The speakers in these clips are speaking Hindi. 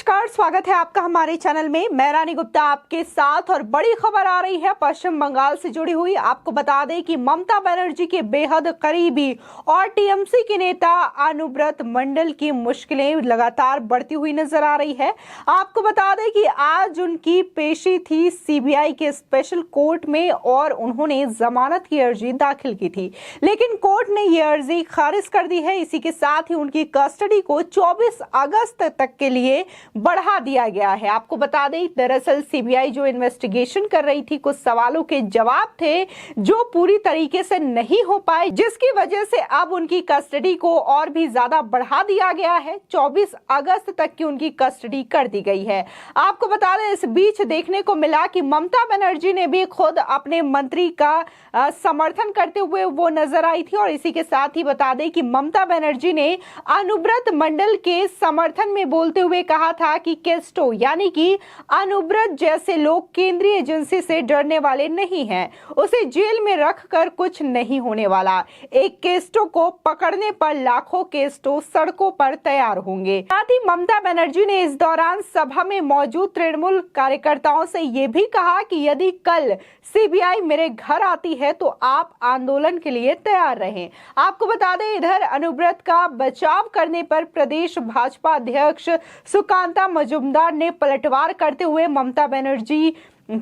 नमस्कार, स्वागत है आपका हमारे चैनल में। मैं रानी गुप्ता आपके साथ और बड़ी खबर आ रही है पश्चिम बंगाल से जुड़ी हुई। आपको बता दें कि ममता बनर्जी के बेहद करीबी और टीएमसी के नेता अनुव्रत मंडल की मुश्किलें लगातार बढ़ती हुई नजर आ रही है। आपको बता दें कि आज उनकी पेशी थी सीबीआई के स्पेशल कोर्ट में और उन्होंने जमानत की अर्जी दाखिल की थी, लेकिन कोर्ट ने यह अर्जी खारिज कर दी है। इसी के साथ ही उनकी कस्टडी को 24 अगस्त तक के लिए बढ़ा दिया गया है। आपको बता दें, दरअसल सीबीआई जो इन्वेस्टिगेशन कर रही थी, कुछ सवालों के जवाब थे जो पूरी तरीके से नहीं हो पाए, जिसकी वजह से अब उनकी कस्टडी को और भी ज्यादा बढ़ा दिया गया है। 24 अगस्त तक की उनकी कस्टडी कर दी गई है। आपको बता दें, इस बीच देखने को मिला कि ममता बनर्जी ने भी खुद अपने मंत्री का समर्थन करते हुए वो नजर आई थी। और इसी के साथ ही बता दें कि ममता बनर्जी ने अनुव्रत मंडल के समर्थन में बोलते हुए कहा था कि केस्टो यानी कि अनुव्रत जैसे लोग केंद्रीय एजेंसी से डरने वाले नहीं हैं, उसे जेल में रखकर कुछ नहीं होने वाला। एक केस्टो को पकड़ने पर लाखों केस्टो सड़कों पर तैयार होंगे। साथ ही ममता बनर्जी ने इस दौरान सभा में मौजूद तृणमूल कार्यकर्ताओं से यह भी कहा कि यदि कल सीबीआई मेरे घर आती है तो आप आंदोलन के लिए तैयार रहें। आपको बता दें, इधर अनुव्रत का बचाव करने पर प्रदेश भाजपा अध्यक्ष सुकांता मजुमदार ने पलटवार करते हुए ममता बनर्जी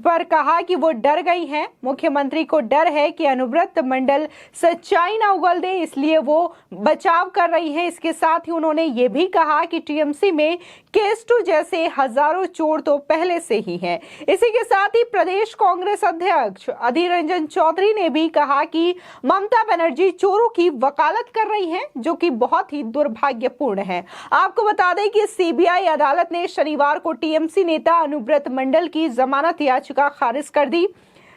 पर कहा कि वो डर गई हैं। मुख्यमंत्री को डर है कि अनुव्रत मंडल सच्चाई ना उगल दे, इसलिए वो बचाव कर रही है। इसके साथ ही उन्होंने ये भी कहा कि टीएमसी में केस्टू जैसे हजारों चोर तो पहले से ही हैं। इसी के साथ ही प्रदेश कांग्रेस अध्यक्ष अधीर रंजन चौधरी ने भी कहा कि ममता बनर्जी चोरों की वकालत कर रही हैं, जो कि बहुत ही दुर्भाग्यपूर्ण है। आपको बता दें कि सीबीआई अदालत ने शनिवार को टीएमसी नेता अनुव्रत मंडल की जमानत याचिका खारिज कर दी।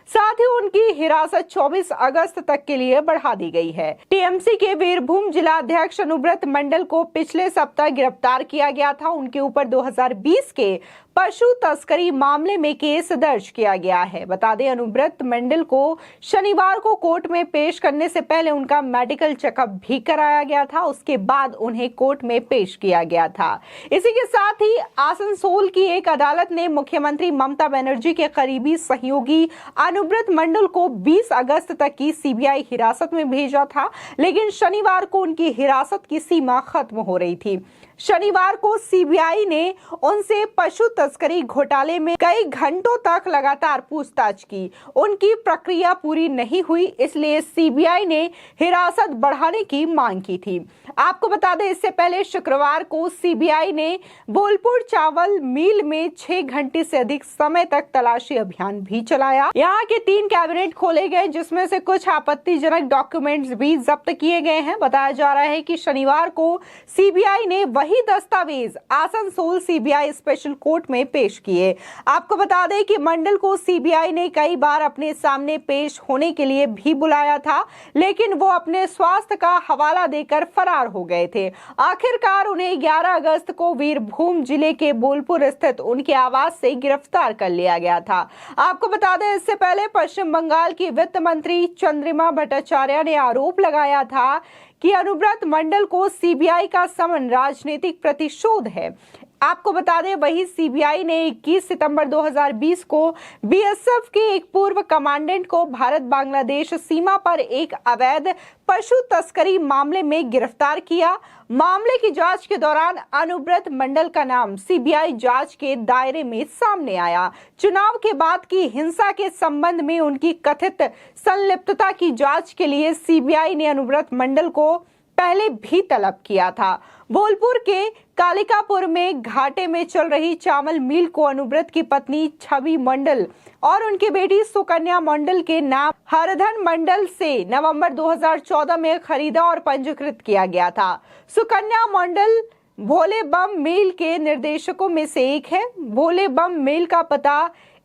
साथ ही उनकी हिरासत 24 अगस्त तक के लिए बढ़ा दी गई है। टीएमसी के वीरभूम जिला अध्यक्ष अनुव्रत मंडल को पिछले सप्ताह गिरफ्तार किया गया था। उनके ऊपर 2020 के पशु तस्करी मामले में केस दर्ज किया गया है। बता दें, अनुव्रत मंडल को शनिवार को कोर्ट में पेश करने से पहले उनका मेडिकल चेकअप भी कराया गया था। उसके बाद उन्हें कोर्ट में पेश किया गया था। इसी के साथ ही आसनसोल की एक अदालत ने मुख्यमंत्री ममता बनर्जी के करीबी सहयोगी अनुव्रत मंडल को 20 अगस्त तक की सीबीआई हिरासत में भेजा था, लेकिन शनिवार को उनकी हिरासत की सीमा खत्म हो रही थी। शनिवार को सीबीआई ने उनसे पशु तस्करी घोटाले में कई घंटों तक लगातार पूछताछ की। उनकी प्रक्रिया पूरी नहीं हुई, इसलिए सीबीआई ने हिरासत बढ़ाने की मांग की थी। आपको बता दें, इससे पहले शुक्रवार को सीबीआई ने बोलपुर चावल मिल में 6 घंटे से अधिक समय तक तलाशी अभियान भी चलाया। यहाँ के 3 कैबिनेट खोले गए, जिसमें से कुछ आपत्तिजनक डॉक्यूमेंट्स भी जब्त किए गए हैं। बताया जा रहा है कि शनिवार को सीबीआई ने वही दस्तावेज आसनसोल सीबीआई स्पेशल कोर्ट में पेश किए। आपको बता दें कि मंडल को सीबीआई ने कई बार अपने सामने पेश होने के लिए भी बुलाया था, लेकिन वो अपने स्वास्थ्य का हवाला देकर फरार हो गए थे। आखिरकार उन्हें 11 अगस्त को वीरभूम जिले के बोलपुर स्थित उनके आवास से गिरफ्तार कर लिया गया था। आपको बता दें, इससे पहले पश्चिम बंगाल की वित्त मंत्री चंद्रिमा भट्टाचार्य ने आरोप लगाया था कि अनुव्रत मंडल को सीबीआई का समन राजनीतिक प्रतिशोध है। आपको बता दें, वही सीबीआई ने 21 सितंबर 2020 को बीएसएफ के एक पूर्व कमांडेंट को भारत बांग्लादेश सीमा पर एक अवैध पशु तस्करी मामले में गिरफ्तार किया। मामले की जांच के दौरान अनुव्रत मंडल का नाम सीबीआई जांच के दायरे में सामने आया। चुनाव के बाद की हिंसा के संबंध में उनकी कथित संलिप्तता की जांच के लिए सीबीआई ने अनुव्रत मंडल को पहले भी तलब किया था। बोलपुर के कालिकापुर में घाटे में चल रही चावल मिल को अनुव्रत की पत्नी छवि मंडल और उनकी बेटी सुकन्या मंडल के नाम हरधन मंडल से नवंबर 2014 में खरीदा और पंजीकृत किया गया था। सुकन्या मंडल भोले बम मिल के निर्देशकों में से एक है। भोले बम मिल का पता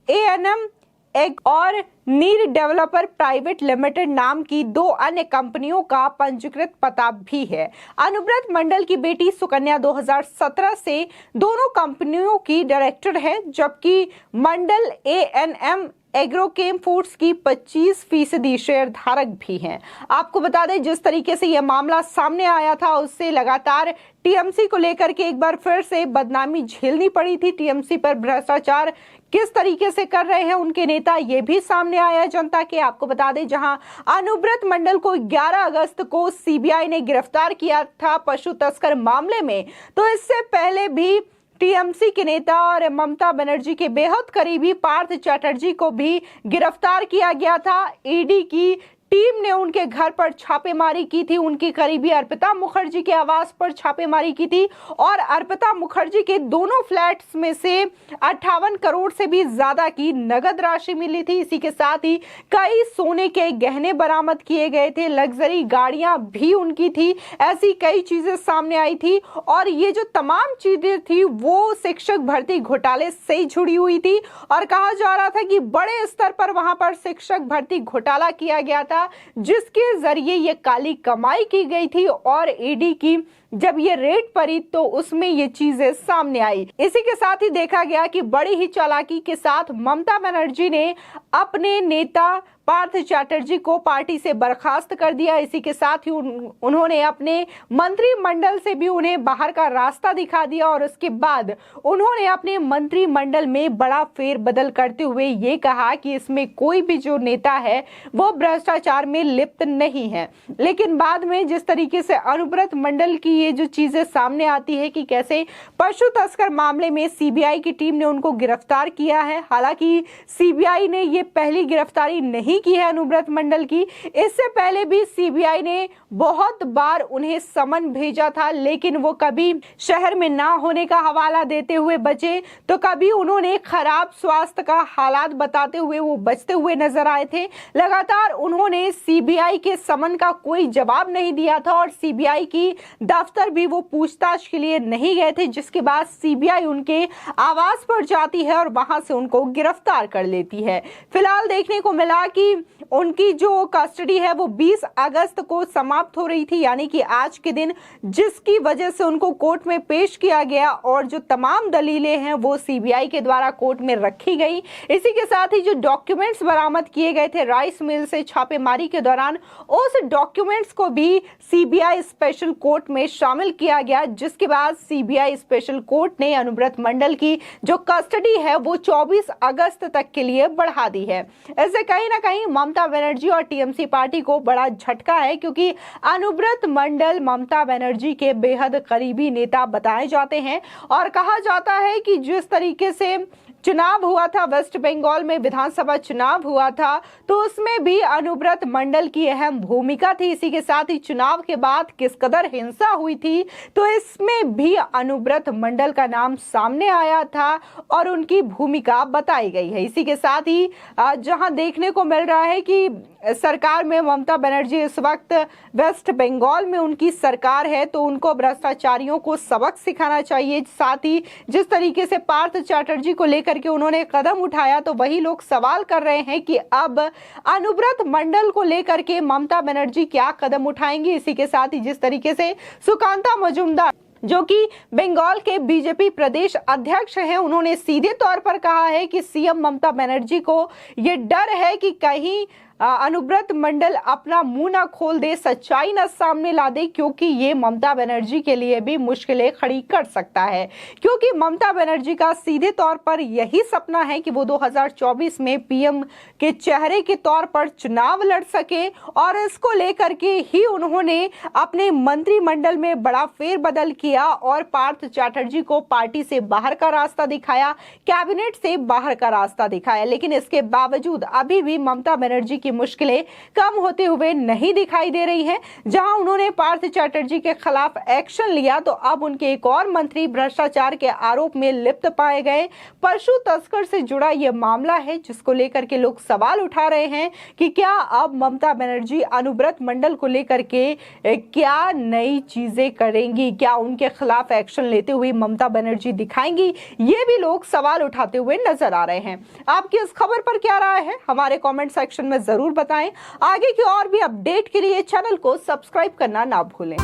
एएनएम एग और नीर डेवलपर प्राइवेट लिमिटेड नाम की 2 अन्य कंपनियों का पंजीकृत पता भी है। अनुव्रत मंडल की बेटी सुकन्या 2017 से दोनों कंपनियों की डायरेक्टर है, जबकि मंडल एएनएम एग्रोकेम फूड्स की 25% शेयर धारक भी हैं। आपको बता दें, जिस तरीके से यह मामला सामने आया था उससे लगातार टीएमसी को लेकर के एक बार फिर से बदनामी झेलनी पड़ी थी। टीएमसी पर भ्रष्टाचार किस तरीके से कर रहे हैं उनके नेता, ये भी सामने आया जनता के। आपको बता दें, जहां अनुव्रत मंडल को 11 अगस्त को सीबीआई ने गिरफ्तार किया था पशु तस्कर मामले में, तो इससे पहले भी टीएमसी के नेता और ममता बनर्जी के बेहद करीबी पार्थ चैटर्जी को भी गिरफ्तार किया गया था। ईडी की टीम ने उनके घर पर छापेमारी की थी, उनकी करीबी अर्पिता मुखर्जी के आवास पर छापेमारी की थी और अर्पिता मुखर्जी के दोनों फ्लैट्स में से 58 करोड़ से भी ज्यादा की नगद राशि मिली थी। इसी के साथ ही कई सोने के गहने बरामद किए गए थे, लग्जरी गाड़ियां भी उनकी थी, ऐसी कई चीजें सामने आई थी। और ये जो तमाम चीजें थी वो शिक्षक भर्ती घोटाले से जुड़ी हुई थी और कहा जा रहा था कि बड़े स्तर पर वहां पर शिक्षक भर्ती घोटाला किया गया था, जिसके जरिए ये काली कमाई की गई थी। और ईडी की जब ये रेड पड़ी तो उसमें ये चीजें सामने आई। इसी के साथ ही देखा गया कि बड़ी ही चालाकी के साथ ममता बनर्जी ने अपने नेता पार्थ चैटर्जी को पार्टी से बर्खास्त कर दिया। इसी के साथ ही उन्होंने अपने मंत्रिमंडल से भी उन्हें बाहर का रास्ता दिखा दिया और उसके बाद उन्होंने अपने मंत्रिमंडल में बड़ा फेरबदल करते हुए ये कहा कि इसमें कोई भी जो नेता है वो भ्रष्टाचार में लिप्त नहीं है। लेकिन बाद में जिस तरीके से अनुव्रत मंडल की ये जो चीजें सामने आती है कि कैसे पशु तस्कर मामले में सीबीआई की टीम ने उनको गिरफ्तार किया है। हालांकि सीबीआई ने ये पहली गिरफ्तारी नहीं की है अनुव्रत मंडल की, इससे पहले भी सीबीआई ने बहुत बार उन्हें समन भेजा था, लेकिन वो कभी शहर में ना होने का हवाला देते हुए बचे तो कभी उन्होंने खराब स्वास्थ्य का हालात बताते हुए वो बचते हुए नजर आए थे। लगातार उन्होंने सीबीआई के समन का कोई जवाब नहीं दिया था और सीबीआई की दफ्तर भी वो पूछताछ के लिए नहीं गए थे, जिसके बाद सीबीआई उनके आवास पर जाती है और वहां से उनको गिरफ्तार कर लेती है। फिलहाल देखने को मिला कि उनकी जो कस्टडी है वो 20 अगस्त को समाप्त हो रही थी, यानी कि आज के दिन, जिसकी वजह से उनको कोर्ट में पेश किया गया और जो तमाम दलीलें हैं वो सीबीआई के द्वारा कोर्ट में रखी गई। इसी के साथ ही जो डॉक्यूमेंट्स बरामद किए गए थे राइस मिल से छापेमारी के दौरान, उस डॉक्यूमेंट्स को भी सीबीआई स्पेशल कोर्ट में शामिल किया गया, जिसके बाद सीबीआई स्पेशल कोर्ट ने अनुव्रत मंडल की जो कस्टडी है वो 24 अगस्त तक के लिए बढ़ा दी है। ऐसे कहीं ना कहीं ममता बनर्जी और टीएमसी पार्टी को बड़ा झटका है, क्योंकि अनुव्रत मंडल ममता बनर्जी के बेहद करीबी नेता बताए जाते हैं और कहा जाता है कि जिस तरीके से चुनाव हुआ था, वेस्ट बंगाल में विधानसभा चुनाव हुआ था, तो उसमें भी अनुव्रत मंडल की अहम भूमिका थी। इसी के साथ ही चुनाव के बाद किस कदर हिंसा हुई थी तो इसमें भी अनुव्रत मंडल का नाम सामने आया था और उनकी भूमिका बताई गई है। इसी के साथ ही जहां देखने को मिल रहा है कि सरकार में ममता बनर्जी इस वक्त वेस्ट बंगाल में उनकी सरकार है, तो उनको भ्रष्टाचारियों को सबक सिखाना चाहिए। साथ ही जिस तरीके से पार्थ चैटर्जी को लेकर के उन्होंने कदम उठाया, तो वही लोग सवाल कर रहे हैं कि अब अनुव्रत मंडल को लेकर के ममता बनर्जी क्या कदम उठाएंगी। इसी के साथ ही जिस तरीके से सुकांता मजूमदार जो कि बंगाल के बीजेपी प्रदेश अध्यक्ष हैं, उन्होंने सीधे तौर पर कहा है कि सीएम ममता बनर्जी को ये डर है कि कहीं अनुव्रत मंडल अपना मुंह ना खोल दे, सच्चाई ना सामने ला दे, क्योंकि ये ममता बनर्जी के लिए भी मुश्किलें खड़ी कर सकता है। क्योंकि ममता बनर्जी का सीधे तौर पर यही सपना है कि वो 2024 में पीएम के चेहरे के तौर पर चुनाव लड़ सके और इसको लेकर के ही उन्होंने अपने मंत्रिमंडल में बड़ा फेरबदल किया और पार्थ चैटर्जी को पार्टी से बाहर का रास्ता दिखाया, कैबिनेट से बाहर का रास्ता दिखाया। लेकिन इसके बावजूद अभी भी ममता बनर्जी की मुश्किलें कम होते हुए नहीं दिखाई दे रही हैं। जहां उन्होंने पार्थ चैटर्जी के खिलाफ एक्शन लिया, तो अब उनके एक और मंत्री भ्रष्टाचार के आरोप में लिप्त पाए गए। पशु तस्कर से जुड़ा यह मामला है, जिसको लेकर के लोग सवाल उठा रहे हैं कि क्या अब ममता बनर्जी अनुव्रत मंडल को लेकर के क्या नई चीजें करेंगी, क्या उनके खिलाफ एक्शन लेते हुए ममता बनर्जी दिखाएंगी। ये भी लोग सवाल उठाते हुए नजर आ रहे हैं। आपकी इस खबर पर क्या राय है, हमारे कमेंट सेक्शन में जरूर बताएं। आगे की और भी अपडेट के लिए चैनल को सब्सक्राइब करना ना भूलें।